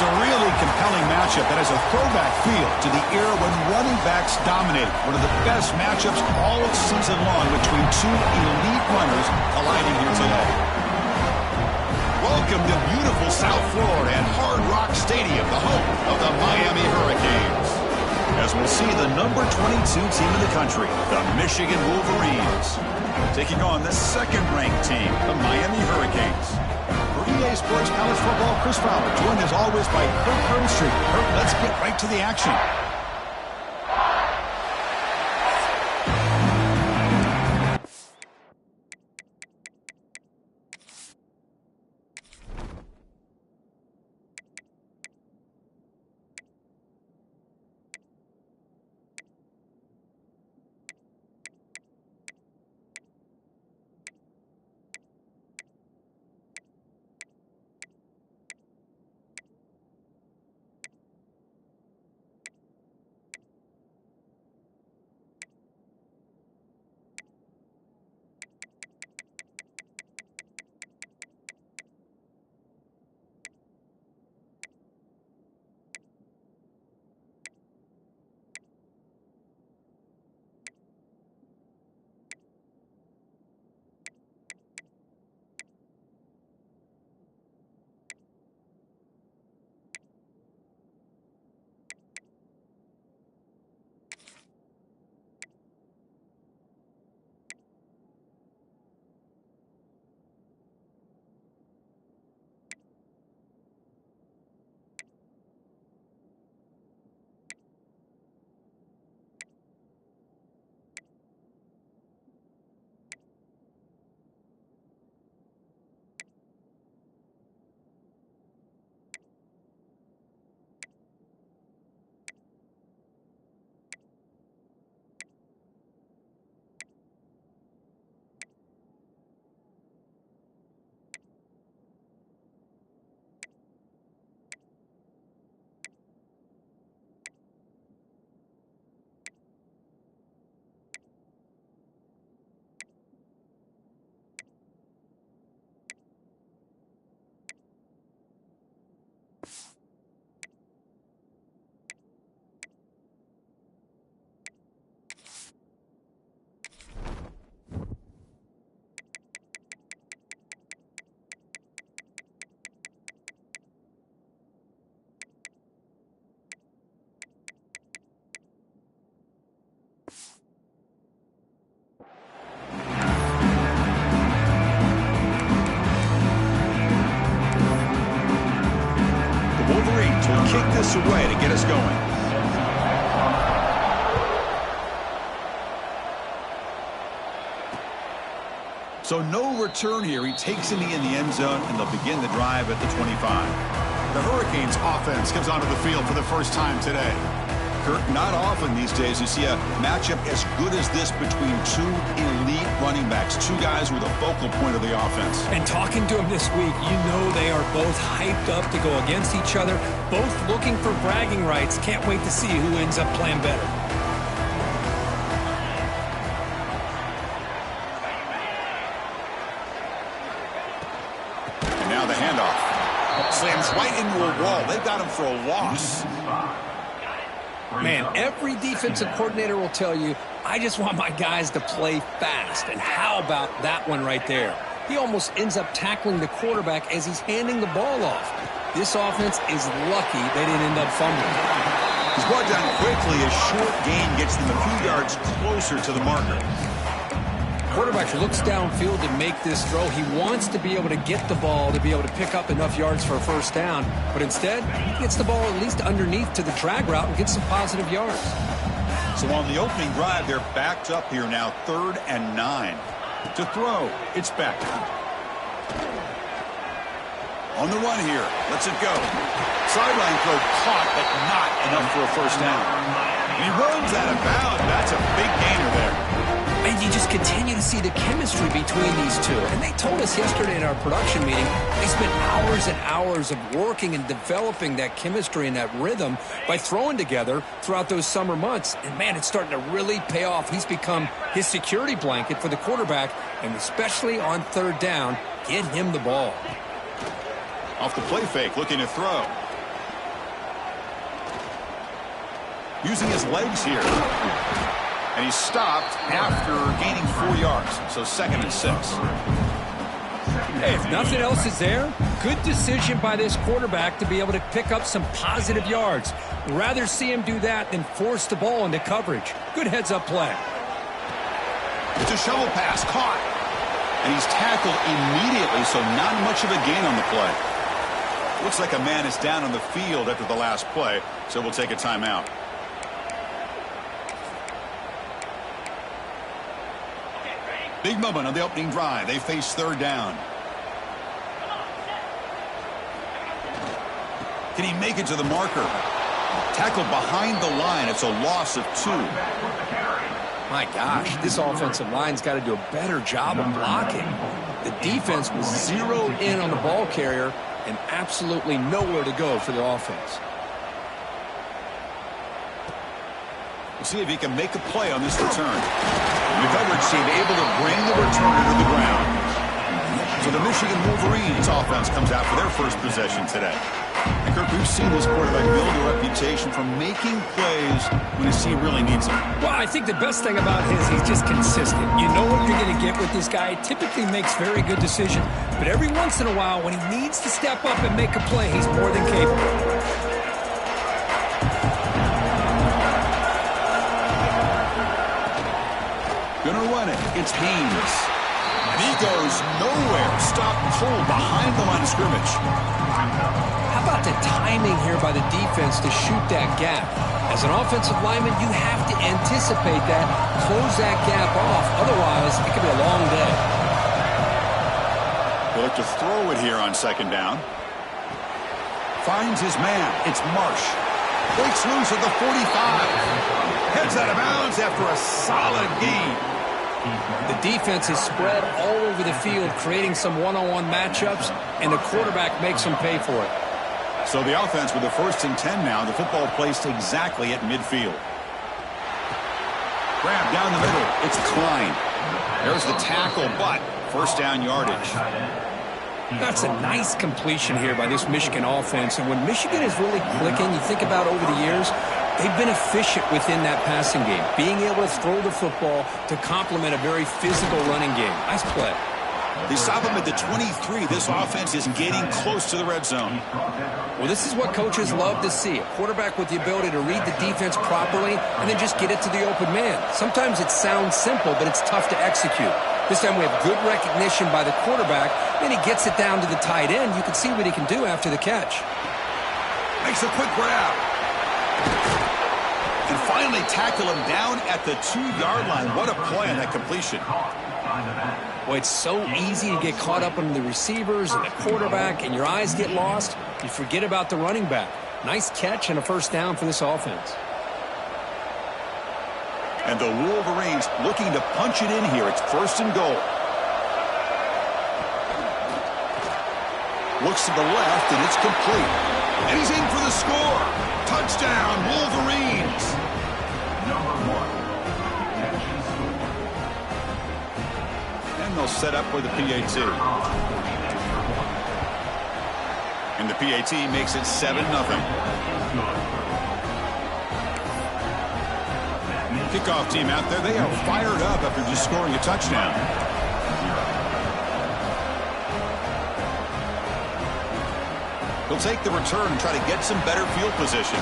It's a really compelling matchup that has a throwback feel to the era when running backs dominated. One of the best matchups all season long between two elite runners colliding here today. Welcome to beautiful South Florida and Hard Rock Stadium, the home of the Miami Hurricanes. As we'll see the number 22 team in the country, the Michigan Wolverines, taking on the second-ranked team, the Miami Hurricanes. For EA Sports College Football, Chris Fowler, joined as always by Kirk Burnstreet. Kirk, let's get right to the action. Wolverines will kick this away to get us going. So no return here. He takes it in the end zone, and they'll begin the drive at the 25. The Hurricanes offense comes onto the field for the first time today. Kirk, not often these days you see a matchup as good as this between two elite running backs, two guys who are the focal point of the offense. And talking to them this week, you know they are both hyped up to go against each other, both looking for bragging rights. Can't wait to see who ends up playing better. And now the handoff. Slams right into a wall. They've got him for a loss. Man, every defensive coordinator will tell you, I just want my guys to play fast. And how about that one right there? He almost ends up tackling the quarterback as he's handing the ball off. This offense is lucky they didn't end up fumbling. He's brought down quickly. A short gain gets them a few yards closer to the marker. Quarterback looks downfield to make this throw. He wants to be able to get the ball to be able to pick up enough yards for a first down. But instead, he gets the ball at least underneath to the drag route and gets some positive yards. So on the opening drive, they're backed up here now, 3rd and 9. To throw, it's Beck. On the run here, lets it go. Sideline throw caught, but not enough for a first down. And he runs out of bounds. That's a big gainer there. And you just continue to see the chemistry between these two. And they told us yesterday in our production meeting, they spent hours and hours of working and developing that chemistry and that rhythm by throwing together throughout those summer months. And, man, it's starting to really pay off. He's become his security blanket for the quarterback, and especially on 3rd down, get him the ball. Off the play fake, looking to throw. using his legs here. And he's stopped after gaining 4 yards. So 2nd and 6. Hey, if nothing else is there, good decision by this quarterback to be able to pick up some positive yards. Rather see him do that than force the ball into coverage. Good heads-up play. It's a shovel pass, caught. And he's tackled immediately, so not much of a gain on the play. Looks like a man is down on the field after the last play, so we'll take a timeout. Big moment on the opening drive. They face 3rd down. Can he make it to the marker? Tackled behind the line. It's a loss of 2. My gosh, this offensive line's got to do a better job of blocking. The defense was zeroed in on the ball carrier and absolutely nowhere to go for the offense. We'll see if he can make a play on this return. The coverage team able to bring the returner to the ground. So the Michigan Wolverines offense comes out for their first possession today. And Kirk, we've seen this quarterback build a reputation for making plays when his team really needs them. Well, I think the best thing about he's just consistent. You know what you're going to get with this guy. He typically makes very good decisions. But every once in a while, when he needs to step up and make a play, he's more than capable. Gonna run it. It's Haynes. And he goes nowhere. Stop pulled behind the line of scrimmage. How about the timing here by the defense to shoot that gap? As an offensive lineman, you have to anticipate that, close that gap off. Otherwise, it could be a long day. He'll look to throw it here on 2nd down. Finds his man. It's Marsh. Breaks loose at the 45. Heads out of bounds after a solid gain. The defense is spread all over the field, creating some one-on-one matchups, and the quarterback makes them pay for it. So the offense with the 1st and 10 now. The football placed exactly at midfield. Grab down the middle. It's Klein. There's the tackle, but 1st down yardage. That's a nice completion here by this Michigan offense. And when Michigan is really clicking, you think about over the years, they've been efficient within that passing game, being able to throw the football to complement a very physical running game. Nice play. They stop him at the 23. This offense is getting close to the red zone. Well, this is what coaches love to see. A quarterback with the ability to read the defense properly and then just get it to the open man. Sometimes it sounds simple, but it's tough to execute. This time we have good recognition by the quarterback. Then he gets it down to the tight end. You can see what he can do after the catch. Makes a quick grab. And finally tackle him down at the 2-yard line. What a play on that completion. Boy, it's so easy to get caught up on the receivers and the quarterback, and your eyes get lost. You forget about the running back. Nice catch and a 1st down for this offense. And the Wolverines looking to punch it in here. It's 1st and goal. Looks to the left, and it's complete. And he's in for the score. Touchdown, Wolverines. And they'll set up with the PAT. And the PAT makes it 7-0. Kickoff team out there, they are fired up after just scoring a touchdown. He'll take the return and try to get some better field position.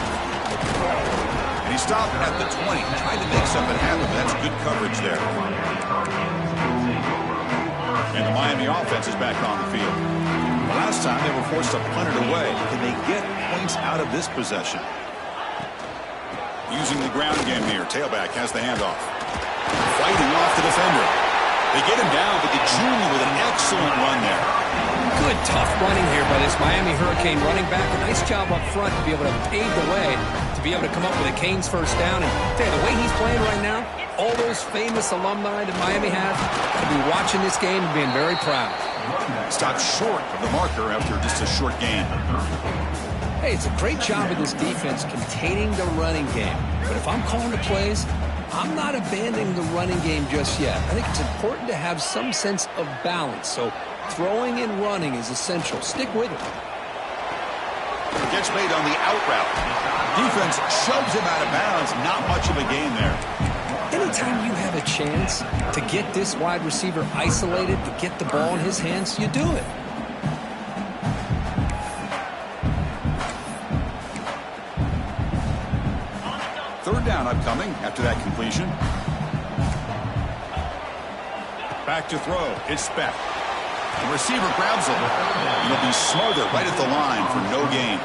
And he stopped at the 20, trying to make something happen, but that's good coverage there. And the Miami offense is back on the field. Last time they were forced to punt it away. Can they get points out of this possession? Using the ground game here. Tailback has the handoff. Fighting off the defender. They get him down, but the junior with an excellent run there. Good tough running here by this Miami Hurricane running back. A nice job up front to be able to pave the way to be able to come up with a Canes 1st down. And tell you, the way he's playing right now, all those famous alumni that Miami has got to be watching this game and being very proud. Stopped short of the marker after just a short gain. Hey, it's a great job of this defense containing the running game. But if I'm calling the plays, I'm not abandoning the running game just yet. I think it's important to have some sense of balance. So throwing and running is essential. Stick with it. Gets made on the out route. Defense shoves him out of bounds. Not much of a gain there. Anytime you have a chance to get this wide receiver isolated, to get the ball in his hands, you do it. Third down upcoming after that completion. Back to throw. It's Speck. The receiver grabs it. It'll be smothered right at the line for no gain.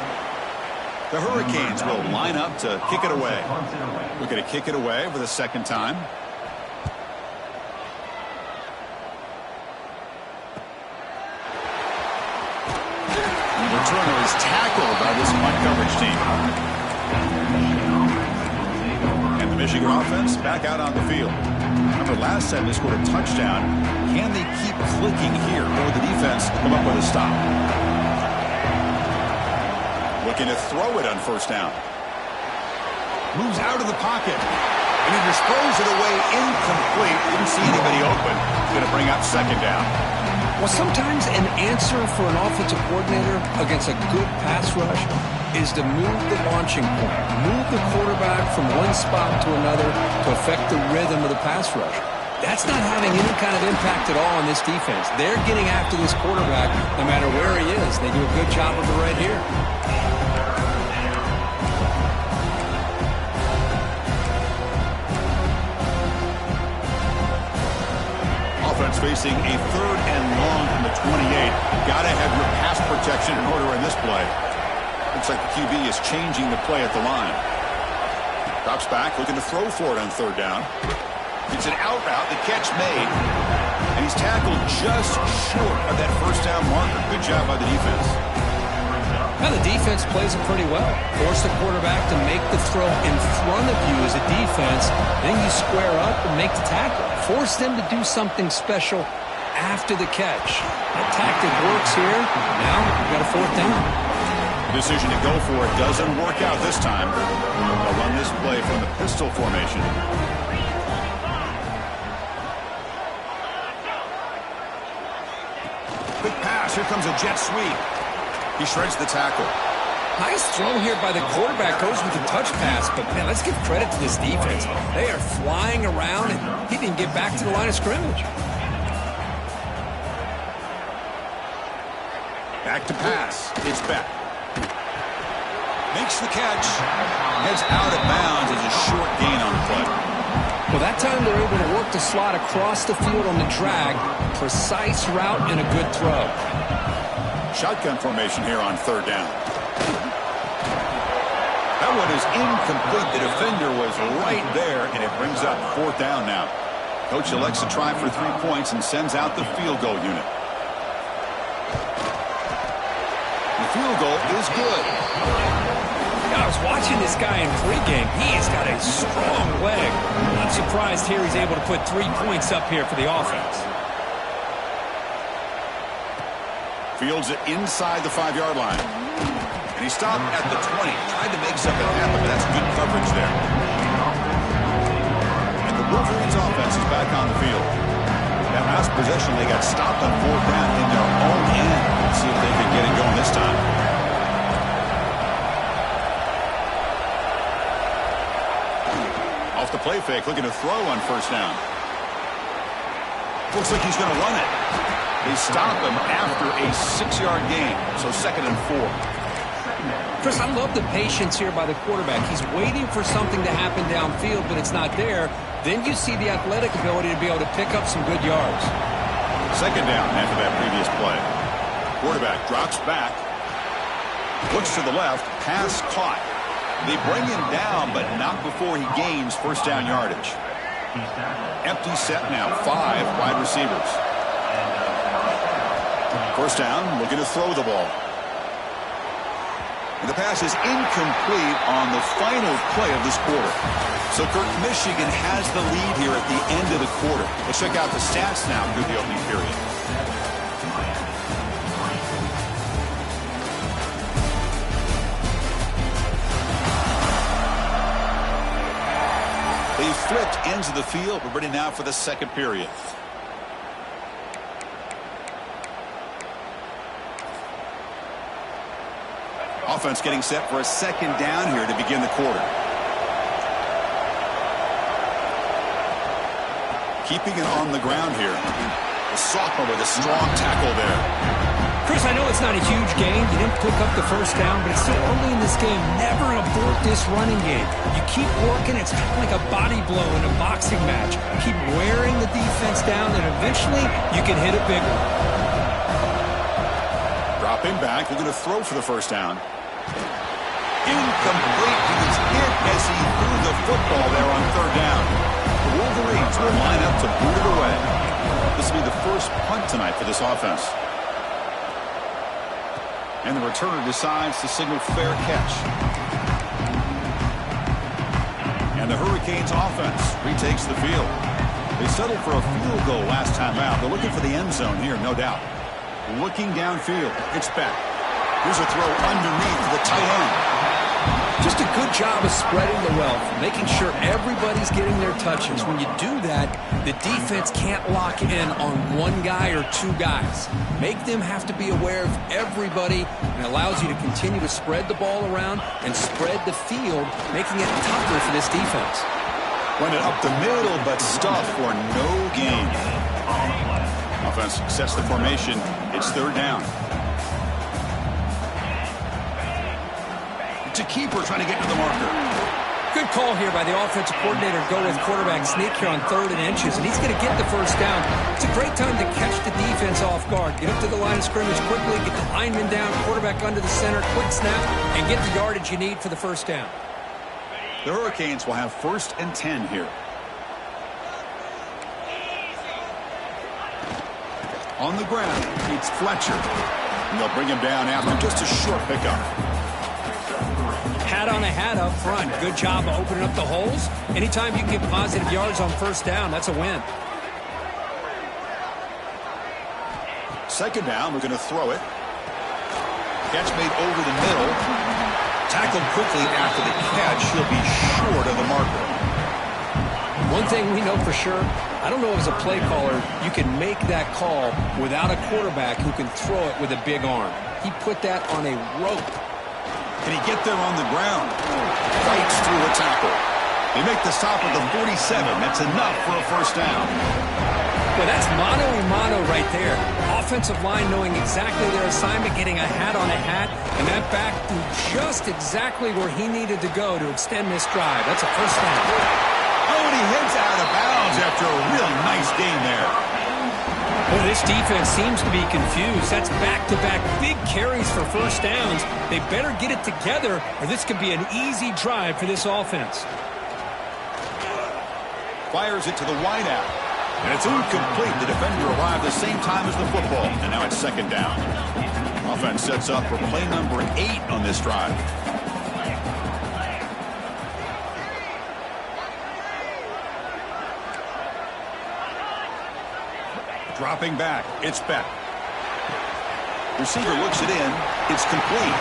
The Hurricanes will line up to kick it away. We're going to kick it away for the second time. The returner is tackled by this punt coverage team. And the Michigan offense back out on the field. Remember, last time they scored a touchdown. Can they keep clicking here, or the defense come up with a stop? Looking to throw it on first down. Moves out of the pocket. And he just throws it away incomplete. Didn't see anybody open. Going to bring up second down. Well, sometimes an answer for an offensive coordinator against a good pass rush is to move the launching point. Move the quarterback from one spot to another to affect the rhythm of the pass rush. That's not having any kind of impact at all on this defense. They're getting after this quarterback no matter where he is. They do a good job of it right here. Offense facing a third and long from the 28. Got to have your pass protection in order in this play. Looks like the QB is changing the play at the line. Drops back, looking to throw for it on third down. It's an out route, the catch made. And he's tackled just short of that first down marker. Good job by the defense. Now the defense plays it pretty well. Force the quarterback to make the throw in front of you as a defense. Then you square up and make the tackle. Force them to do something special after the catch. That tactic works here. Now you've got a fourth down. Decision to go for it doesn't work out this time. They'll run this play from the pistol formation. Quick pass. Here comes a jet sweep. He shreds the tackle. Nice throw here by the quarterback. Goes with the touch pass. But, man, let's give credit to this defense. They are flying around, and he didn't get back to the line of scrimmage. Back to pass. It's Beck. Makes the catch. Heads out of bounds as a short gain on the play. Well, that time they're able to work the slot across the field on the drag. Precise route and a good throw. Shotgun formation here on third down. That one is incomplete. The defender was right there, and it brings up fourth down now. Coach elects to try for 3 points and sends out the field goal unit. The field goal is good. I was watching this guy in pregame. He has got a strong leg. I'm surprised here he's able to put 3 points up here for the offense. Fields it inside the 5-yard line. And he stopped at the 20. Tried to make something happen, but that's good coverage there. And the Wolverines offense is back on the field. That last possession, they got stopped on fourth down in their own end. Let's see if they can get it going this time. Off the play fake, looking to throw on first down. Looks like he's going to run it. They stop him after a 6-yard gain, so 2nd and 4. Chris, I love the patience here by the quarterback. He's waiting for something to happen downfield, but it's not there. Then you see the athletic ability to be able to pick up some good yards. 2nd down after that previous play. Quarterback drops back, looks to the left, pass caught. They bring him down, but not before he gains first down yardage. Empty set now, 5 wide receivers. First down, looking to throw the ball. And the pass is incomplete on the final play of this quarter. So, Kirk, Michigan has the lead here at the end of the quarter. Let's check out the stats now through the opening period. They flipped ends of the field. We're ready now for the second period. Offense getting set for a second down here to begin the quarter. Keeping it on the ground here. The sophomore with a strong tackle there. Chris, I know it's not a huge gain. You didn't pick up the first down, but it's still early in this game. Never abort this running game. You keep working. It's kind of like a body blow in a boxing match. Keep wearing the defense down, and eventually you can hit a big one. Dropping back. They're going to throw for the first down. Incomplete. He was hit as he threw the football there on third down. The Wolverines will line up to boot it away. This will be the first punt tonight for this offense. And the returner decides to signal fair catch. And the Hurricanes offense retakes the field. They settled for a field goal last time out. They're looking for the end zone here, no doubt. Looking downfield. It's back. Here's a throw underneath to the tight end. Just a good job of spreading the wealth, making sure everybody's getting their touches. When you do that, the defense can't lock in on one guy or two guys. Make them have to be aware of everybody, and allows you to continue to spread the ball around and spread the field, making it tougher for this defense. Run it up the middle, but stuff for no gain. Offense sets the formation. It's third down. To keeper trying to get to the marker. Good call here by the offensive coordinator to go with quarterback sneak here on 3rd and inches, and he's going to get the first down. It's a great time to catch the defense off guard. Get up to the line of scrimmage quickly, get the lineman down, quarterback under the center, quick snap, and get the yardage you need for the first down. The Hurricanes will have 1st and 10 here. On the ground, it's Fletcher. And they'll bring him down after just a short pickup. Hat on a hat up front. Good job of opening up the holes. Anytime you can get positive yards on first down, that's a win. Second down, we're going to throw it. Catch made over the middle. Tackled quickly after the catch. He'll be short of the marker. One thing we know for sure, I don't know as a play caller, you can make that call without a quarterback who can throw it with a big arm. He put that on a rope. Can he get there on the ground? Fights through a tackle. They make the stop at the 47. That's enough for a first down. Well, that's mano-a-mano right there. Offensive line knowing exactly their assignment, getting a hat on a hat, and that back to just exactly where he needed to go to extend this drive. That's a first down. Oh, and he heads out of bounds after a really nice game there. Well, this defense seems to be confused. That's back-to-back big carries for first downs. They better get it together, or this could be an easy drive for this offense. Fires it to the wideout. And it's incomplete. The defender arrived the same time as the football. And now it's second down. Offense sets up for play number 8 on this drive. Dropping back. It's Beck. Receiver looks it in. It's complete.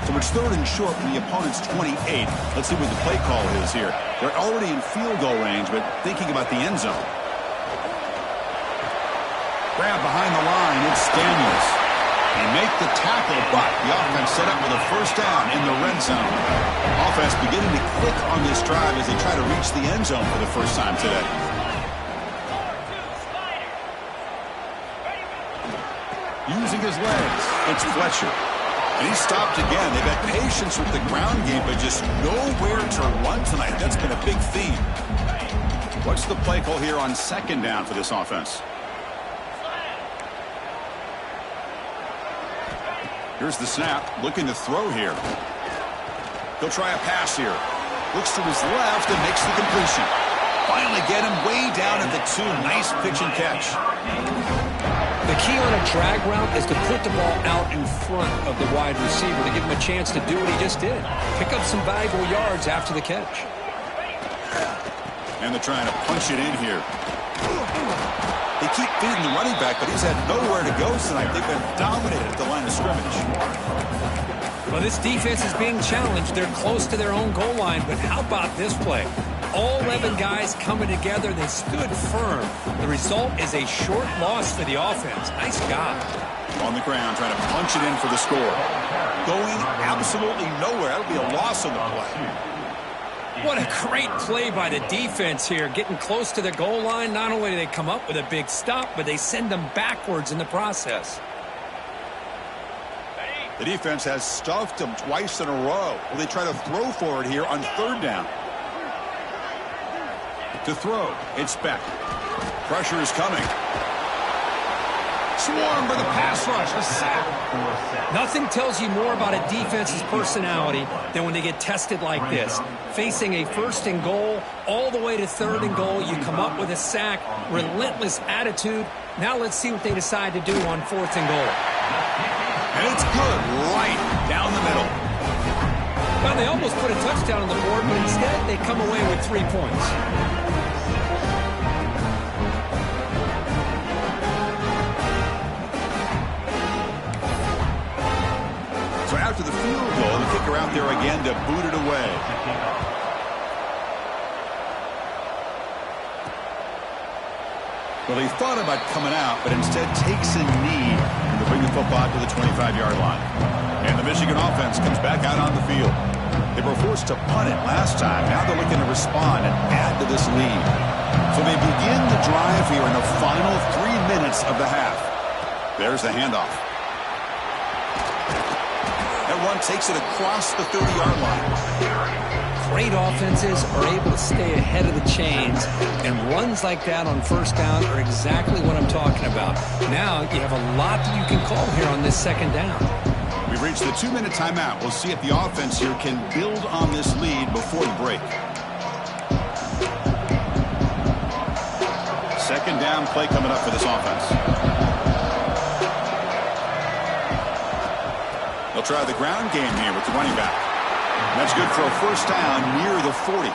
So it's 3rd and short from the opponent's 28. Let's see what the play call is here. They're already in field goal range, but thinking about the end zone. Grab behind the line. It's Daniels. They make the tackle, but the offense set up with a first down in the red zone. Offense beginning to click on this drive as they try to reach the end zone for the first time today. Using his legs, it's Fletcher. And he stopped again. They've had patience with the ground game, but just nowhere to run tonight. That's been a big theme. What's the play call here on second down for this offense? Here's the snap, looking to throw here. He'll try a pass here. Looks to his left and makes the completion. Finally get him way down at the 2. Nice pitch and catch. The key on a drag route is to put the ball out in front of the wide receiver to give him a chance to do what he just did. Pick up some valuable yards after the catch. And they're trying to punch it in here. They keep feeding the running back, but he's had nowhere to go tonight. They've been dominated at the line of scrimmage. Well, this defense is being challenged. They're close to their own goal line, but how about this play? All 11 guys coming together. They stood firm. The result is a short loss for the offense. Nice job. On the ground, trying to punch it in for the score. Going absolutely nowhere. That'll be a loss on the play. What a great play by the defense here. Getting close to the goal line, not only do they come up with a big stop, but they send them backwards in the process. The defense has stuffed them twice in a row. Well, they try to throw for it here on third down. To throw, it's Beck. Pressure is coming. Swarm for the pass rush. A sack. Nothing tells you more about a defense's personality than when they get tested like this. Facing a first and goal, all the way to third and goal, you come up with a sack, relentless attitude. Now let's see what they decide to do on fourth and goal. And it's good right down the middle. Well, they almost put a touchdown on the board, but instead they come away with 3 points. So after the field goal, the kicker out there again to boot it away. Well, he thought about coming out, but instead takes a knee to bring the football to the 25-yard line. And the Michigan offense comes back out on the field. They were forced to punt it last time. Now they're looking to respond and add to this lead. So they begin the drive here in the final 3 minutes of the half. There's the handoff. That one takes it across the 30-yard line. Great offenses are able to stay ahead of the chains, and runs like that on first down are exactly what I'm talking about. Now you have a lot that you can call here on this second down. We've reached the 2-minute timeout. We'll see if the offense here can build on this lead before the break. Second down play coming up for this offense. They'll try the ground game here with the running back. That's good for a first down near the 40.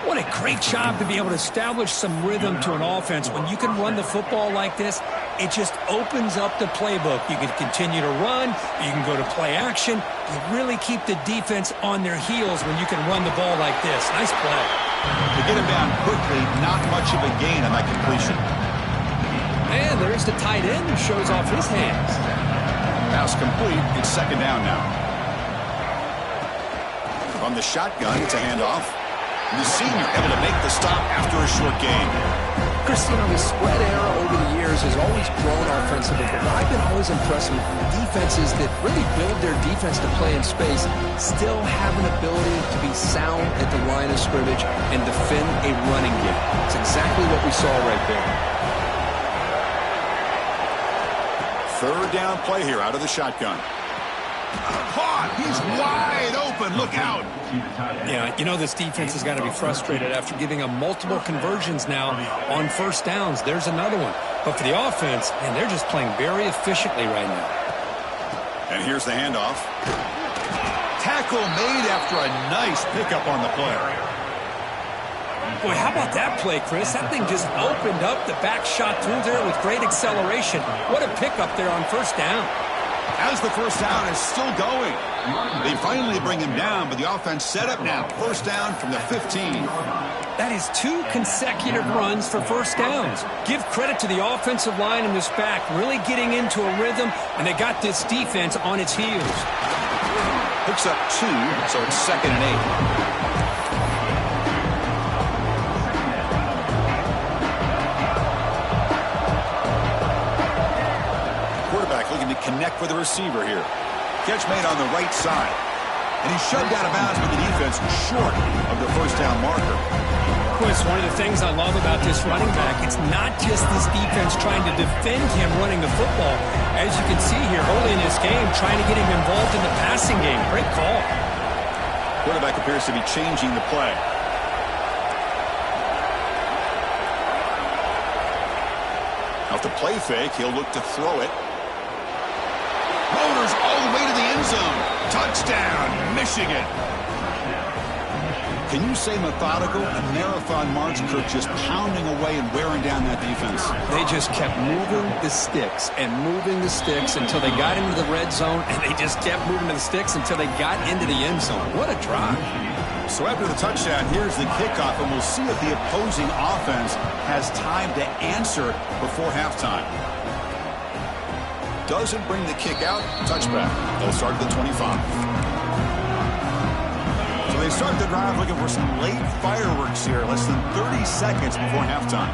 What a great job to be able to establish some rhythm to an offense. When you can run the football like this, it just opens up the playbook. You can continue to run. You can go to play action. You really keep the defense on their heels when you can run the ball like this. Nice play. To get him down quickly, not much of a gain on that completion. And there's the tight end who shows off his hands. Pass complete. It's second down now. From the shotgun, it's a handoff. And the senior able to make the stop after a short gain. Chris, you know, the spread era over the years has always grown offensively, but I've been always impressed with defenses that really build their defense to play in space, still have an ability to be sound at the line of scrimmage and defend a running game. It's exactly what we saw right there. Third down play here out of the shotgun. Caught. He's wide open. Look out. Yeah, you know this defense has got to be frustrated after giving them multiple conversions now on first downs. There's another one. But for the offense, man, they're just playing very efficiently right now. And here's the handoff. Tackle made after a nice pickup on the play. Boy, how about that play, Chris? That thing just opened up. The back shot through there with great acceleration. What a pickup there on first down. As the first down is still going. They finally bring him down, but the offense set up now. First down from the 15. That is 2 consecutive runs for first downs. Give credit to the offensive line and this back, really getting into a rhythm, and they got this defense on its heels. Picks up 2, so it's second and 8. Looking to connect with the receiver here. Catch made on the right side. And he's shoved out of bounds with the defense short of the first down marker. Chris, one of the things I love about this running back, it's not just this defense trying to defend him running the football. As you can see here early in this game, trying to get him involved in the passing game. Great call. Quarterback appears to be changing the play. Off the play fake, he'll look to throw it. Rotors all the way to the end zone. Touchdown, Michigan. Can you say methodical? A marathon march, Kirk, just pounding away and wearing down that defense. They just kept moving the sticks and moving the sticks until they got into the red zone, and they just kept moving the sticks until they got into the end zone. What a drive. So after the touchdown, here's the kickoff, and we'll see if the opposing offense has time to answer before halftime. Doesn't bring the kick out. Touchback. They'll start at the 25. So they start the drive looking for some late fireworks here. Less than 30 seconds before halftime.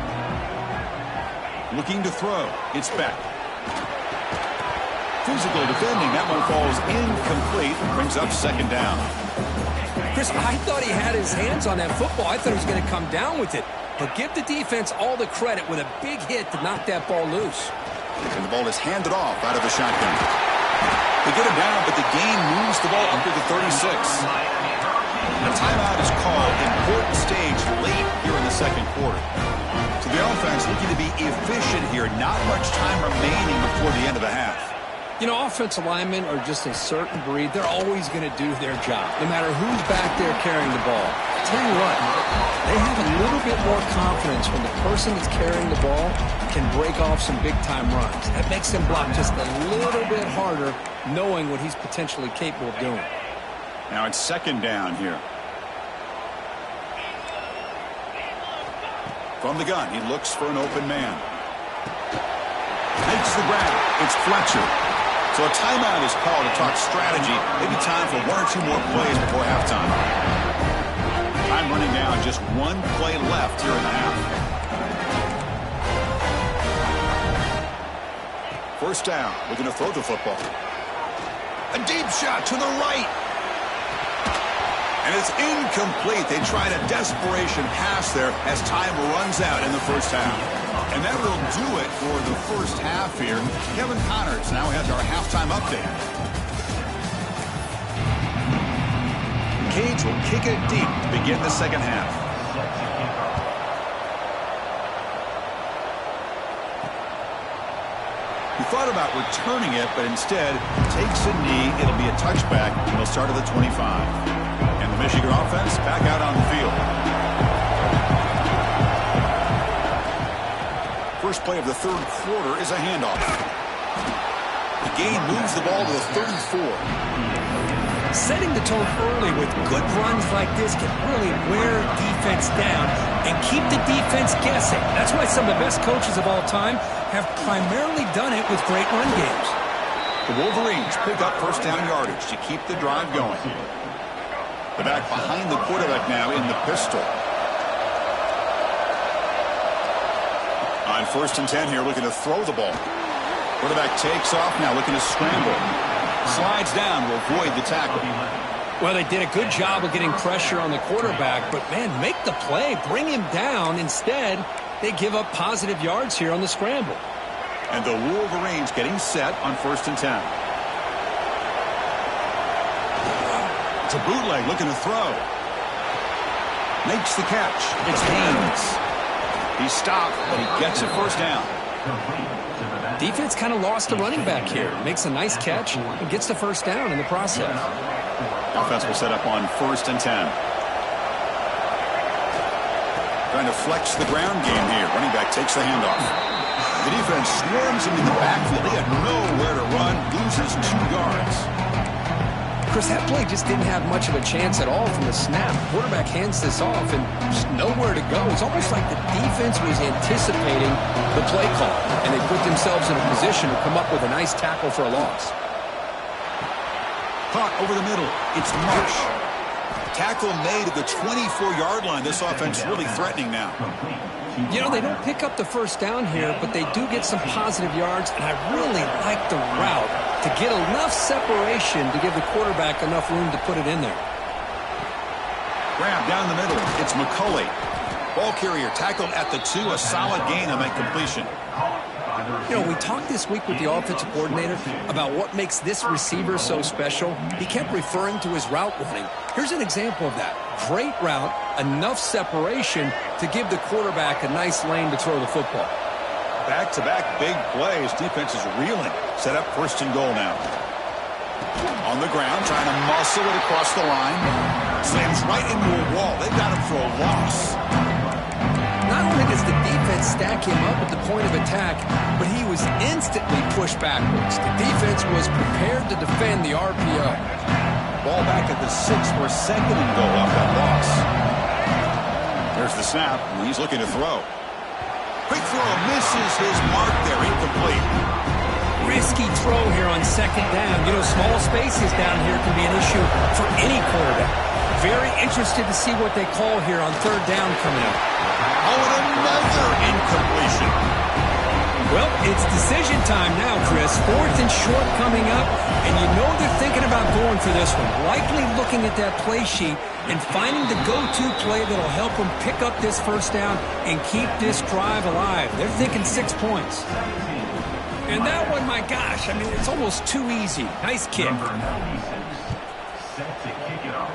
Looking to throw. It's Beck. Physical defending. That one falls incomplete. Brings up second down. Chris, I thought he had his hands on that football. I thought he was going to come down with it. But give the defense all the credit with a big hit to knock that ball loose. And the ball is handed off out of the shotgun. They get it down, but the gain moves the ball up to the 36. A timeout is called. Important stage late here in the second quarter. So the offense looking to be efficient here. Not much time remaining before the end of the half. You know, offensive linemen are just a certain breed. They're always going to do their job, no matter who's back there carrying the ball. I tell you what, they have a little bit more confidence when the person that's carrying the ball can break off some big-time runs. That makes them block just a little bit harder, knowing what he's potentially capable of doing. Now it's second down here. From the gun, he looks for an open man. Makes the grab. It's Fletcher. So a timeout is called to talk strategy. Maybe time for one or two more plays before halftime. Time running down. Just one play left here in the half. First down. Looking to throw the football. A deep shot to the right. And it's incomplete. They tried a desperation pass there as time runs out in the first half. And that will do it for the first half here. Kevin Connors now has our halftime update. Cage will kick it deep to begin the second half. He thought about returning it, but instead takes a knee. It'll be a touchback, and they'll start at the 25. And the Michigan offense back out on the field. First play of the third quarter is a handoff. The gain moves the ball to the 34. Setting the tone early with good runs like this can really wear defense down and keep the defense guessing. That's why some of the best coaches of all time have primarily done it with great run games. The Wolverines pick up first down yardage to keep the drive going. The back behind the quarterback now in the pistol. On first and 10 here, looking to throw the ball. Quarterback takes off now, looking to scramble. Slides down to avoid the tackle. Well, they did a good job of getting pressure on the quarterback, but, man, make the play. Bring him down. Instead, they give up positive yards here on the scramble. And the Wolverines getting set on first and 10. It's a bootleg, looking to throw. Makes the catch. It's Haynes. He's stopped, but he gets a first down. Defense kind of lost the running back here. Makes a nice catch and gets the first down in the process. Offense will set up on first and 10. Trying to flex the ground game here. Running back takes the handoff. The defense swarms him in the backfield. They had nowhere to run. Loses 2 yards. Chris, that play just didn't have much of a chance at all from the snap. Quarterback hands this off and just nowhere to go. It's almost like the defense was anticipating the play call, and they put themselves in a position to come up with a nice tackle for a loss. Caught over the middle. It's Marsh. Tackle made at the 24-yard line. This offense really threatening now. You know, they don't pick up the first down here, but they do get some positive yards, and I really like the route to get enough separation to give the quarterback enough room to put it in there. Grab down the middle. It's McCulley. Ball carrier tackled at the 2. A solid gain on that completion. You know, we talked this week with the offensive coordinator about what makes this receiver so special. He kept referring to his route running. Here's an example of that. Great route, enough separation to give the quarterback a nice lane to throw the football. Back-to-back big plays. Defense is reeling. Set up first and goal now. On the ground, trying to muscle it across the line. Slams right into a wall. They've got him for a loss. Not only does the defense stack him up at the point of attack, but he was instantly pushed backwards. The defense was prepared to defend the RPO. Ball back at the 6 for second and goal off that loss. There's the snap. He's looking to throw. Quick throw, misses his mark there, incomplete. Risky throw here on second down. You know, small spaces down here can be an issue for any quarterback. Very interested to see what they call here on third down coming up. Oh, and another incompletion. Well, it's decision time now, Chris. Fourth and short coming up, and you know they're thinking about going for this one. Likely looking at that play sheet and finding the go-to play that'll help them pick up this first down and keep this drive alive. They're thinking 6 points. And that one, my gosh, I mean, it's almost too easy. Nice kick. Number 96, set to kick it off.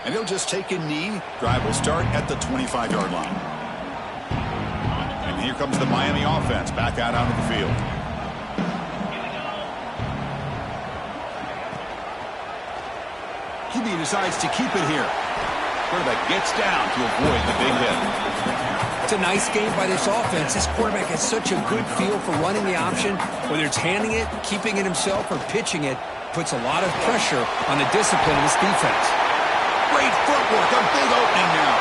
And he'll just take a knee. Drive will start at the 25-yard line. And here comes the Miami offense back out onto the field. QB decides to keep it here. Quarterback gets down to avoid the big hit. It's a nice game by this offense. This quarterback has such a good feel for running the option. Whether it's handing it, keeping it himself, or pitching it, puts a lot of pressure on the discipline of this defense. Great footwork, a big opening now.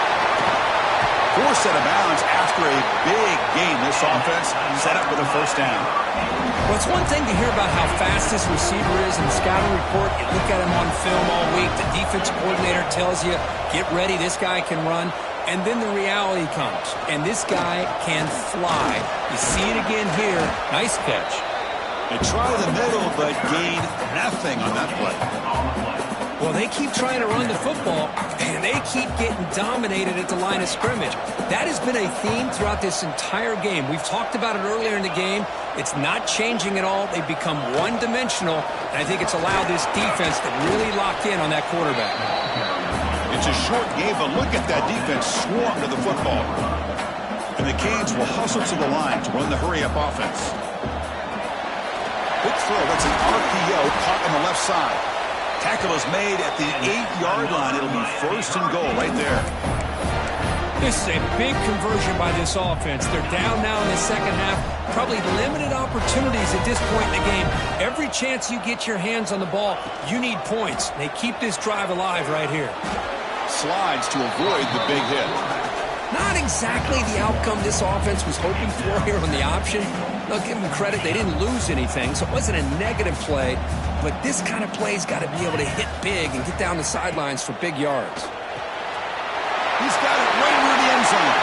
Forced out of bounds after a big game. This offense set up with a first down. Well, it's one thing to hear about how fast this receiver is in the scouting report. You look at him on film all week. The defensive coordinator tells you, get ready, this guy can run. And then the reality comes, and this guy can fly. You see it again here. Nice catch. They try the middle, but gain nothing on that play. Well, they keep trying to run the football, and they keep getting dominated at the line of scrimmage. That has been a theme throughout this entire game. We've talked about it earlier in the game. It's not changing at all. They've become one-dimensional, and I think it's allowed this defense to really lock in on that quarterback. It's a short game, but look at that defense swarm to the football. And the Canes will hustle to the line to run the hurry-up offense. Quick throw, that's an RPO caught on the left side. Tackle is made at the 8-yard line. It'll be first and goal right there. This is a big conversion by this offense. They're down now in the second half. Probably limited opportunities at this point in the game. Every chance you get your hands on the ball, you need points. They keep this drive alive right here. Slides to avoid the big hit. Not exactly the outcome this offense was hoping for here on the option. I'll give them credit. They didn't lose anything, so it wasn't a negative play. But this kind of play's got to be able to hit big and get down the sidelines for big yards. He's got it right near the end zone.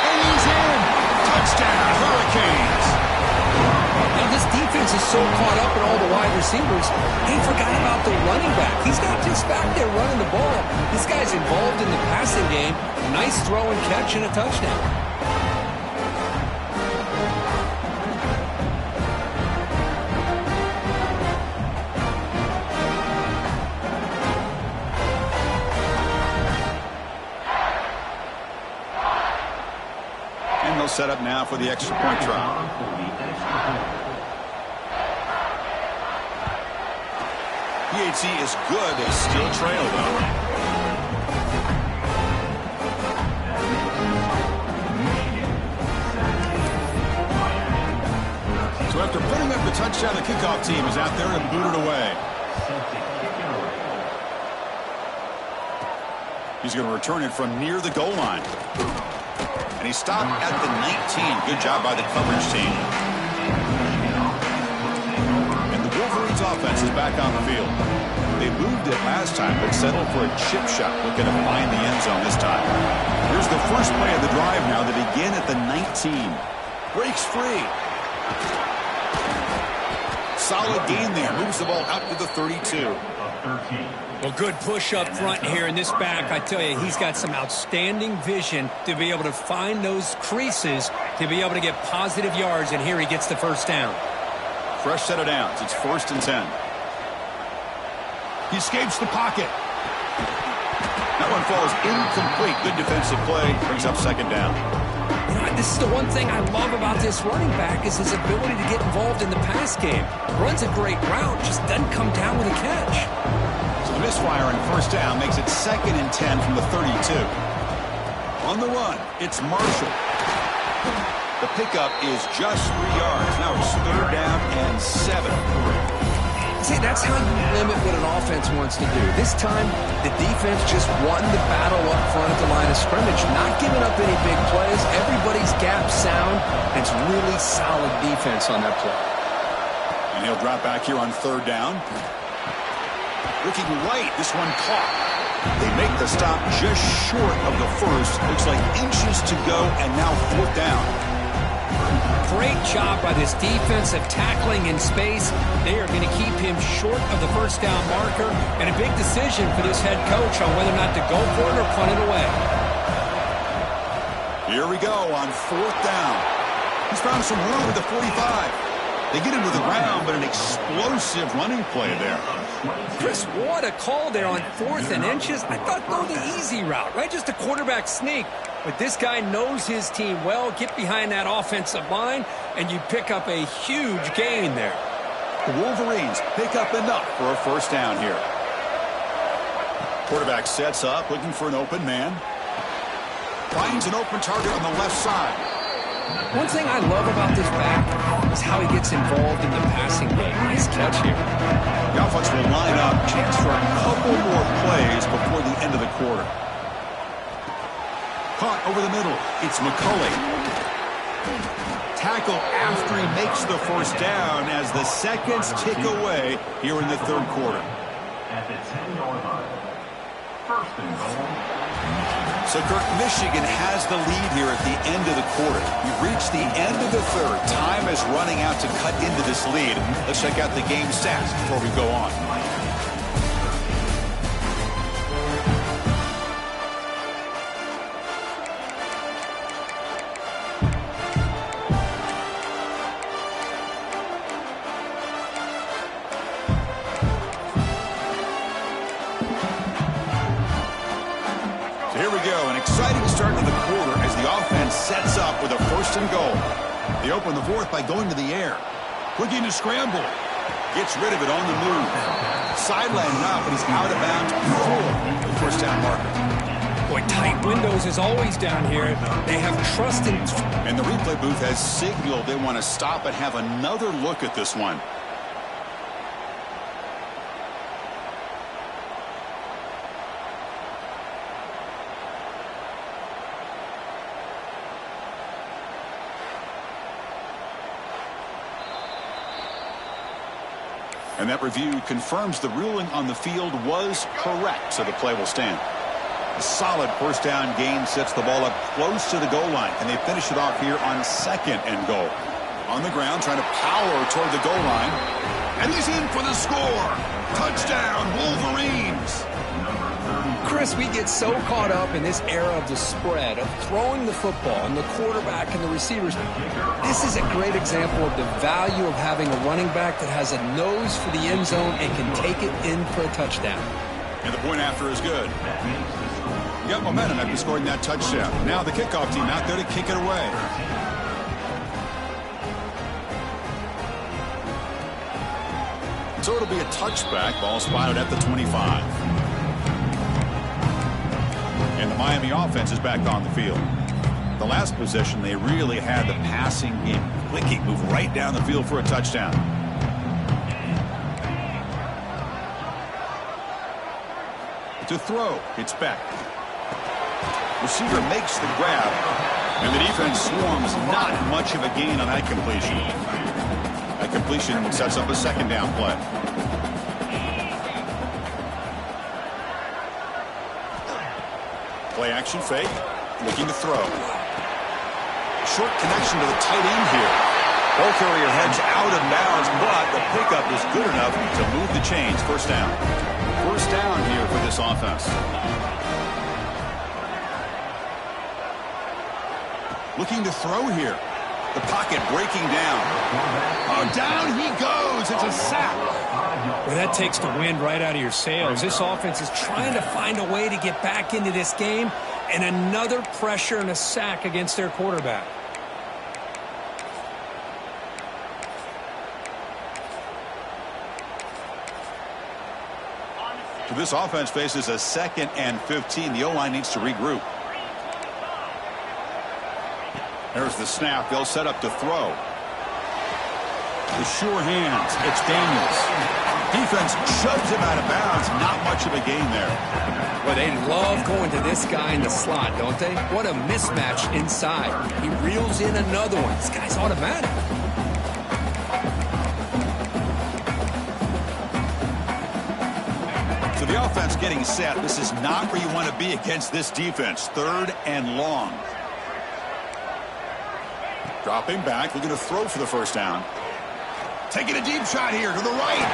And he's in. Touchdown, Hurricanes. Now, this defense is so caught up in all the wide receivers, they forgot about the running back. He's not just back there running the ball. This guy's involved in the passing game. Nice throw and catch and a touchdown. Set up now for the extra point try. PHC is good. They still trail, though. So after putting up the touchdown, the kickoff team is out there and booted away. He's going to return it from near the goal line. And he stopped at the 19. Good job by the coverage team. And the Wolverines offense is back on the field. They moved it last time, but settled for a chip shot, looking to find the end zone this time. Here's the first play of the drive now. They begin at the 19. Breaks free. Solid gain there. Moves the ball out to the 32. Well, good push up front here in this back. I tell you, he's got some outstanding vision to be able to find those creases, to be able to get positive yards, and here he gets the first down. Fresh set of downs. It's 1st and 10. He escapes the pocket. That one falls incomplete. Good defensive play. Brings up 2nd down. You know, this is the one thing I love about this running back is his ability to get involved in the pass game. Runs a great route, just doesn't come down with a catch. So the misfire in 1st down makes it 2nd and 10 from the 32. On the run, it's Marshall. The pickup is just 3 yards. Now it's 3rd down and 7. See, that's how you limit what an offense wants to do. This time, the defense just won the battle up front at the line of scrimmage, not giving up any big plays. Everybody's gap sound, and it's really solid defense on that play. And he'll drop back here on third down. Looking right, this one caught. They make the stop just short of the first. Looks like inches to go, and now fourth down. Great job by this defensive tackling in space. They are going to keep him short of the first down marker, and a big decision for this head coach on whether or not to go for it or punt it away. Here we go on fourth down. He's found some room at the 45. They get him to the ground, but an explosive running play there. Chris, what a call there on 4th and inches. I thought go the easy route, right? Just a quarterback sneak. But this guy knows his team well. Get behind that offensive line, and you pick up a huge gain there. The Wolverines pick up enough for a first down here. Quarterback sets up, looking for an open man. Finds an open target on the left side. One thing I love about this back is how he gets involved in the passing game. Nice catch here. The offense will line up. Chance for a couple more plays before the end of the quarter. Caught over the middle. It's McCulley. Tackle after he makes the first down as the seconds tick away here in the third quarter. At the 10-yard line. First and goal. So, Kirk, Michigan has the lead here at the end of the quarter. We've reached the end of the third. Time is running out to cut into this lead. Let's check out the game stats before we go on. Start of the quarter as the offense sets up with a first and goal. They open the fourth by going to the air. Looking to scramble. Gets rid of it on the move. Sideline route, but he's out of bounds before the first down marker. Boy, tight windows is always down here. They have trust in... And the replay booth has signaled they want to stop and have another look at this one. And that review confirms the ruling on the field was correct, so the play will stand. A solid first down gain sets the ball up close to the goal line, and they finish it off here on second and goal. On the ground, trying to power toward the goal line. And he's in for the score. Touchdown, Wolverines. Chris, we get so caught up in this era of the spread, of throwing the football, and the quarterback and the receivers. This is a great example of the value of having a running back that has a nose for the end zone and can take it in for a touchdown. And the point after is good. You got momentum after scoring that touchdown. Now the kickoff team out there to kick it away. So it'll be a touchback. Ball spotted at the 25. And the Miami offense is back on the field. The last possession, they really had the passing game clicking, move right down the field for a touchdown. To throw, it's back. Receiver makes the grab, and the defense swarms. Not much of a gain on that completion. That completion sets up a second down play. Play action fake, looking to throw. Short connection to the tight end here. Ball carrier heads out of bounds, but the pickup is good enough to move the chains. First down. First down here for this offense. Looking to throw here. The pocket breaking down. Oh, down he goes. It's a sack. Well, that takes the wind right out of your sails. This offense is trying to find a way to get back into this game, and another pressure and a sack against their quarterback. So this offense faces a 2nd and 15. The O-line needs to regroup. There's the snap. They'll set up to throw. The sure hands. It's Daniels. Defense shoves him out of bounds. Not much of a gain there. Well, they love going to this guy in the slot, don't they? What a mismatch inside. He reels in another one. This guy's automatic. So the offense getting set. This is not where you want to be against this defense. 3rd and long. Dropping back, looking to throw for the first down. Taking a deep shot here to the right.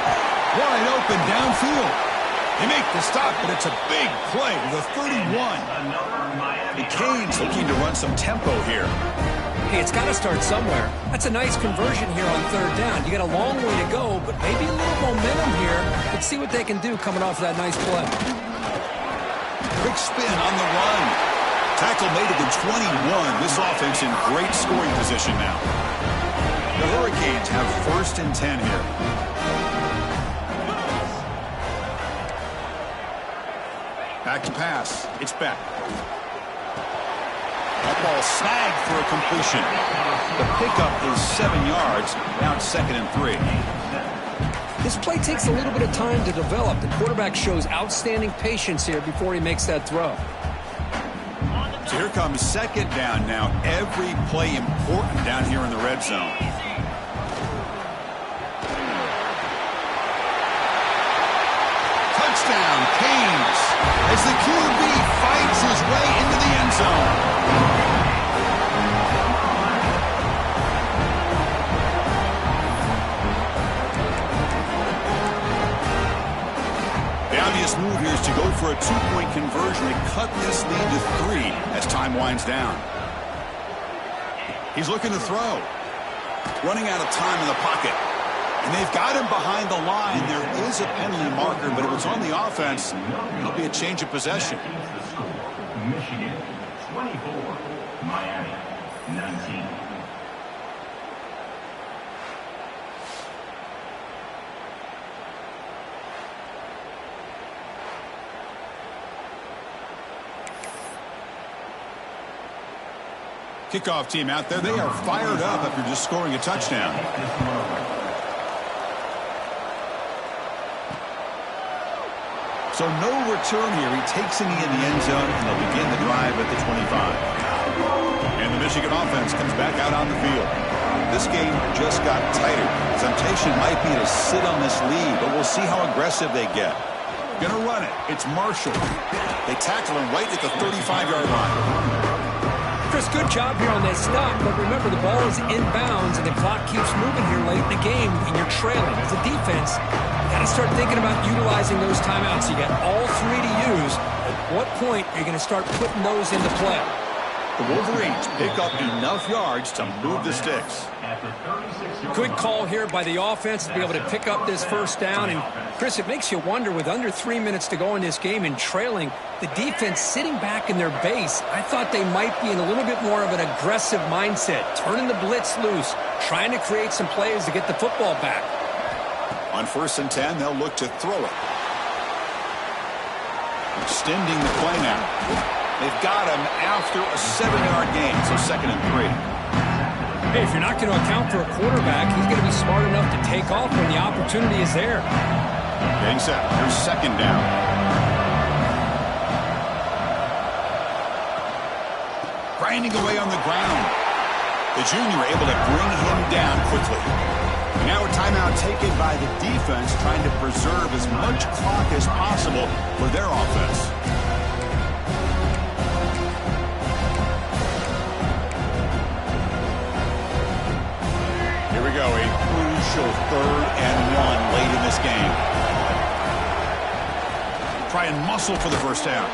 Wide open downfield. They make the stop, but it's a big play to the 31. The Canes looking to run some tempo here. Hey, it's got to start somewhere. That's a nice conversion here on 3rd down. You got a long way to go, but maybe a little momentum here. Let's see what they can do coming off that nice play. Quick spin on the run. Tackle made at the 21. This offense in great scoring position now. The Hurricanes have 1st and 10 here. Back to pass. It's back. That ball snagged for a completion. The pickup is 7 yards. Now it's 2nd and 3. This play takes a little bit of time to develop. The quarterback shows outstanding patience here before he makes that throw. So here comes 2nd down now. Every play important down here in the red zone. Touchdown, Canes, as the QB fights his way into the end zone. The obvious move here is to go for a 2-point conversion to cut this lead to 3 as time winds down. He's looking to throw. Running out of time in the pocket. And they've got him behind the line. There is a penalty marker, but if it's on the offense, it'll be a change of possession. Michigan 24, Miami 19. Kickoff team out there. They are fired up after just scoring a touchdown. So no return here. He takes it in the end zone, and they'll begin the drive at the 25. And the Michigan offense comes back out on the field. This game just got tighter. Temptation might be to sit on this lead, but we'll see how aggressive they get. Gonna run it. It's Marshall. They tackle him right at the 35-yard line. Chris, good job here on that stop, but remember the ball is inbounds and the clock keeps moving here late in the game and you're trailing. As a defense, you got to start thinking about utilizing those timeouts. You got all 3 to use. At what point are you going to start putting those into play? The Wolverines pick up enough yards to move the sticks. Good call here by the offense to be able to pick up this first down. And, Chris, it makes you wonder, with under 3 minutes to go in this game and trailing, the defense sitting back in their base, I thought they might be in a little bit more of an aggressive mindset, turning the blitz loose, trying to create some plays to get the football back. On 1st and 10, they'll look to throw it. Extending the play now. They've got him after a 7-yard gain, so 2nd and 3. Hey, if you're not going to account for a quarterback, he's going to be smart enough to take off when the opportunity is there. Getting set. Here's 2nd down. Grinding away on the ground. The junior able to bring him down quickly. And now a timeout taken by the defense, trying to preserve as much clock as possible for their offense. Here we go, a crucial 3rd and 1 late in this game. Try and muscle for the first down.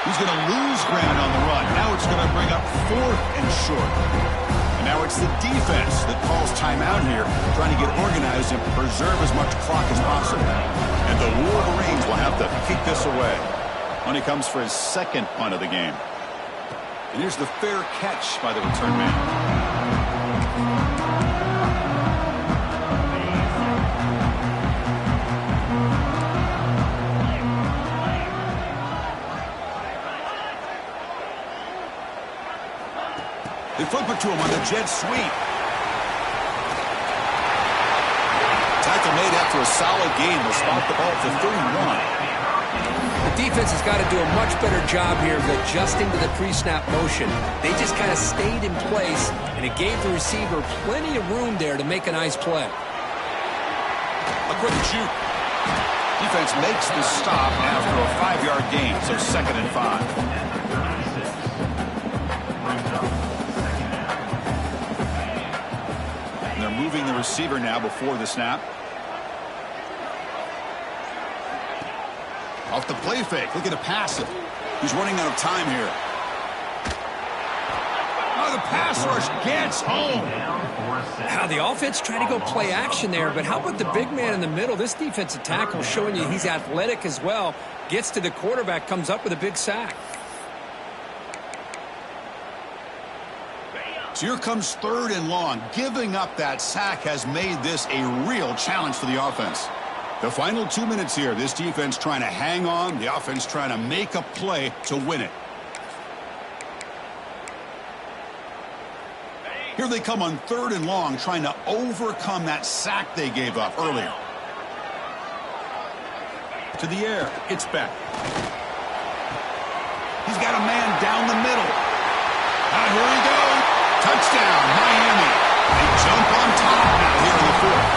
He's going to lose ground on the run. Now it's going to bring up 4th and short. And now it's the defense that calls timeout here, trying to get organized and preserve as much clock as possible. And the Wolverines will have to kick this away. Money comes for his 2nd punt of the game. And here's the fair catch by the return man. They flip it to him on the jet sweep. Tackle are made after a solid game. They'll spot the ball to 31. The defense has got to do a much better job here of adjusting to the pre-snap motion. They just kind of stayed in place, and it gave the receiver plenty of room there to make a nice play. A quick shoot. Defense makes the stop after a 5-yard gain, so 2nd and 5. And they're moving the receiver now before the snap. Off the play fake. Look at the pass it. He's running out of time here. Oh, the pass rush gets home. Now, the offense tried to go play action there, but how about the big man in the middle? This defensive tackle showing you he's athletic as well. Gets to the quarterback, comes up with a big sack. So here comes 3rd and long. Giving up that sack has made this a real challenge for the offense. The final 2 minutes here. This defense trying to hang on. The offense trying to make a play to win it. Here they come on 3rd and long, trying to overcome that sack they gave up earlier. To the air. It's back. He's got a man down the middle. Here we go. Touchdown, Miami. They jump on top now here in the 4th.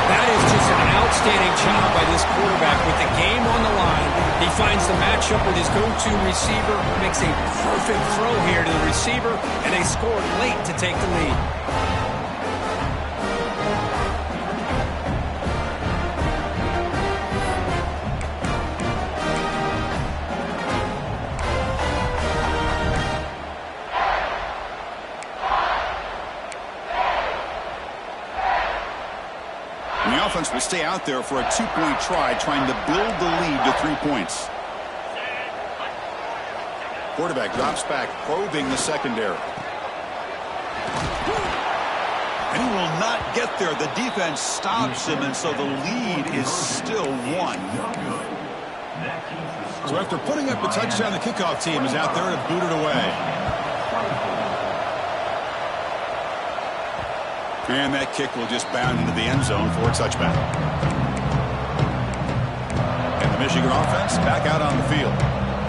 That is just an outstanding job by this quarterback with the game on the line. He finds the matchup with his go-to receiver, makes a perfect throw here to the receiver, and they scored late to take the lead. The offense will stay out there for a 2-point try, trying to build the lead to 3 points. Quarterback drops back, probing the secondary. And he will not get there. The defense stops him, and so the lead is still 1. So after putting up a touchdown, the kickoff team is out there to boot it away. And that kick will just bound into the end zone for a touchback. And the Michigan offense back out on the field.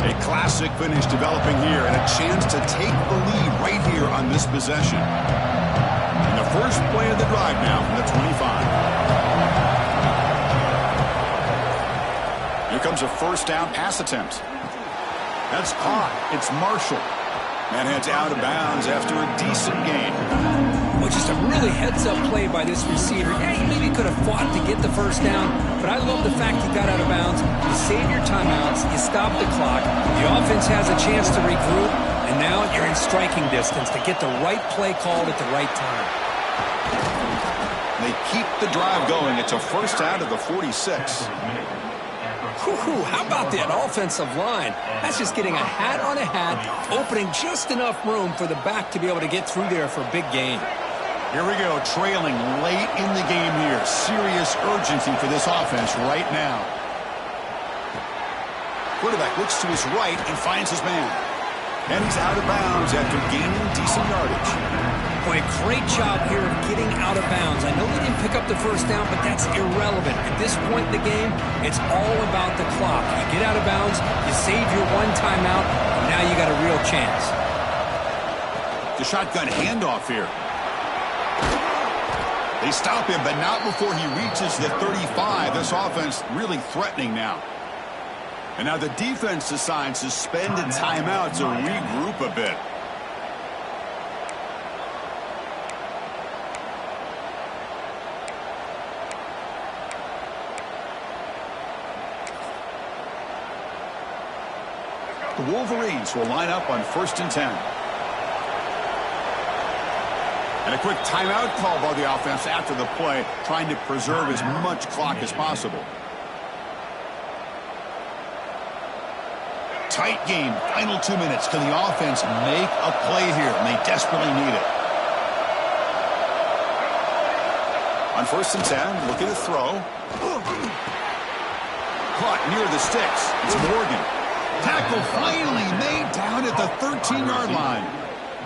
A classic finish developing here, and a chance to take the lead right here on this possession. And the first play of the drive now from the 25. Here comes a 1st down pass attempt. That's caught. It's Marshall. That heads out of bounds after a decent gain. Well, just a really heads-up play by this receiver. Yeah, he maybe could have fought to get the 1st down, but I love the fact he got out of bounds. You save your timeouts, you stop the clock, the offense has a chance to regroup, and now you're in striking distance to get the right play called at the right time. They keep the drive going. It's a 1st down to the 46. How about that offensive line? That's just getting a hat on a hat, opening just enough room for the back to be able to get through there for a big gain. Here we go, trailing late in the game here. Serious urgency for this offense right now. Quarterback looks to his right and finds his man. And he's out of bounds after gaining decent yardage. Boy, great job here of getting out of bounds. I know they didn't pick up the 1st down, but that's irrelevant. At this point in the game, it's all about the clock. You get out of bounds, you save your 1 timeout, and now you got a real chance. The shotgun handoff here. They stop him, but not before he reaches the 35. This offense really threatening now. And now the defense decides to spend a timeout to regroup a bit. The Wolverines will line up on 1st and 10. And a quick timeout call by the offense after the play, trying to preserve as much clock as possible. Tight game, final 2 minutes. Can the offense make a play here? And they desperately need it. On 1st and 10, looking to throw. Caught near the sticks. It's Morgan. Tackle finally made down at the 13-yard line.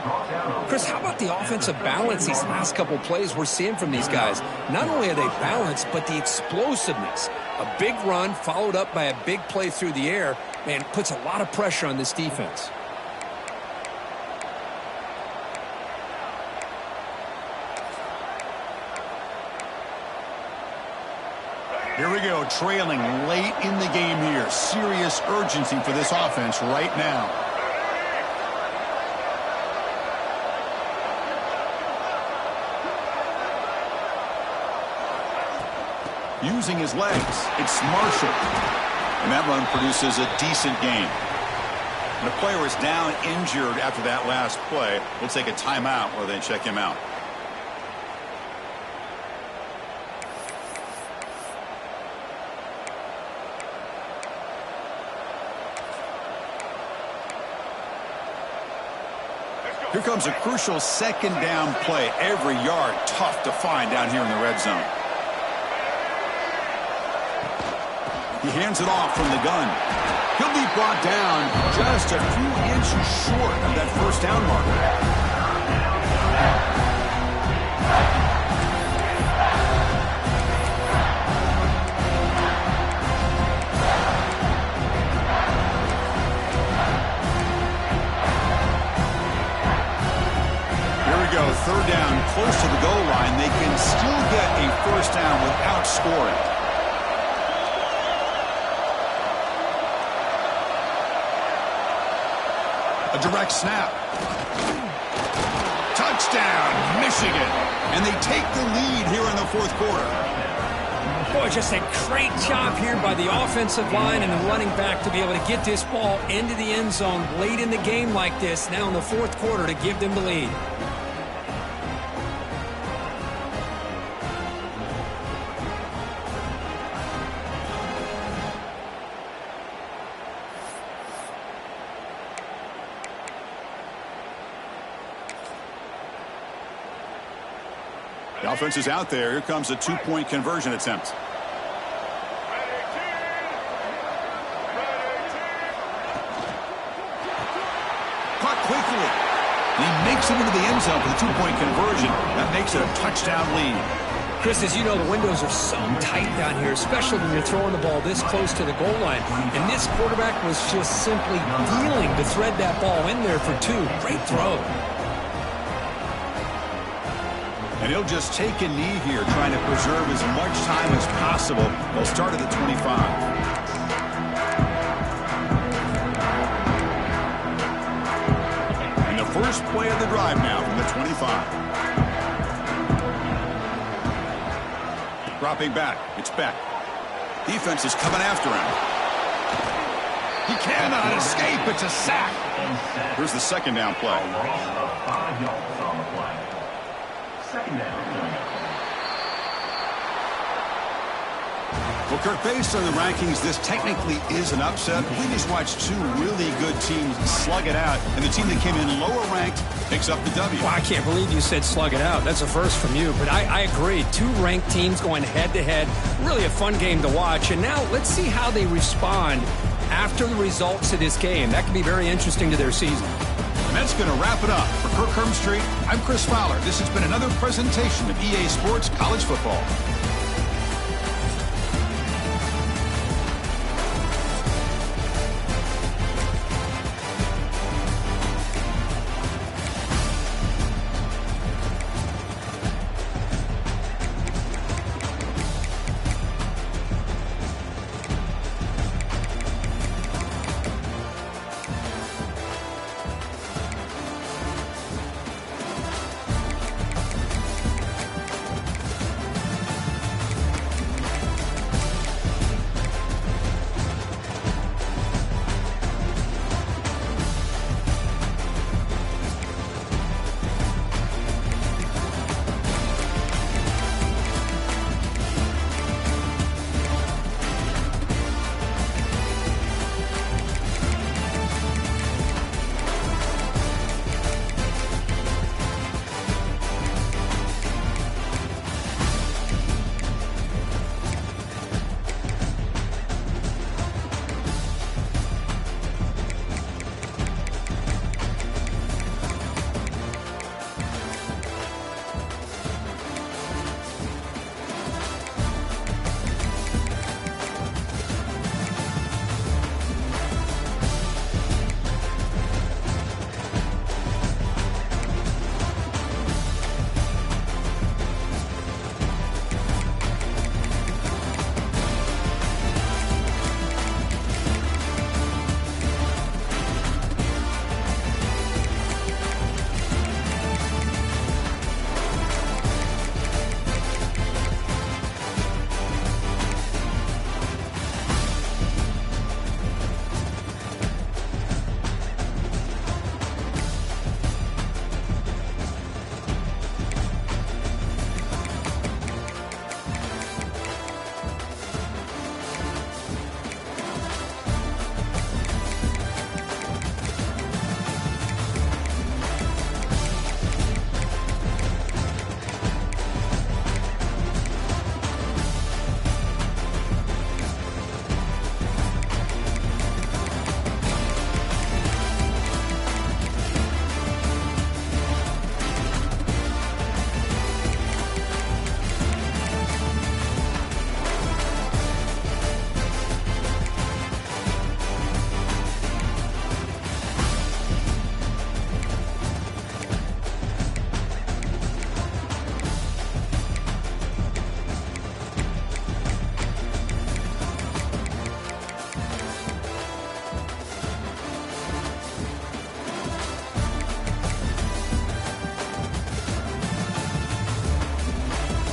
Brought down. Chris, how about the offensive balance these last couple plays we're seeing from these guys? Not only are they balanced, but the explosiveness. A big run followed up by a big play through the air, man, puts a lot of pressure on this defense. Here we go, trailing late in the game here. Serious urgency for this offense right now. Using his legs, it's Marshall. And that run produces a decent gain. And the player is down injured after that last play. We'll take a timeout while they check him out. Here comes a crucial second down play. Every yard tough to find down here in the red zone. He hands it off from the gun. He'll be brought down just a few inches short of that first down marker. Third down, close to the goal line. They can still get a first down without scoring. A direct snap. Touchdown, Michigan. And they take the lead here in the fourth quarter. Boy, just a great job here by the offensive line and the running back to be able to get this ball into the end zone late in the game like this, now in the fourth quarter, to give them the lead. The offense is out there. Here comes a two-point conversion attempt. Caught quickly. And he makes it into the end zone for the two-point conversion. That makes it a touchdown lead. Chris, as you know, the windows are so tight down here, especially when you're throwing the ball this close to the goal line. And this quarterback was just simply dealing to thread that ball in there for two. Great throw. And he'll just take a knee here, trying to preserve as much time as possible. They'll start at the 25. And the first play of the drive now from the 25. Dropping back. It's Beck. Defense is coming after him. He cannot escape. It's a sack. Here's the second down play. Loss of 5 yards on the play. Second down. Well, Kirk, based on the rankings, this technically is an upset. We just watched two really good teams slug it out, and the team that came in lower ranked picks up the W. Well, I can't believe you said slug it out. That's a first from you, but I agree. Two ranked teams going head-to-head. Really a fun game to watch. And now let's see how they respond after the results of this game. That could be very interesting to their season. And that's going to wrap it up. For Kirk Hermstreet, I'm Chris Fowler. This has been another presentation of EA Sports College Football.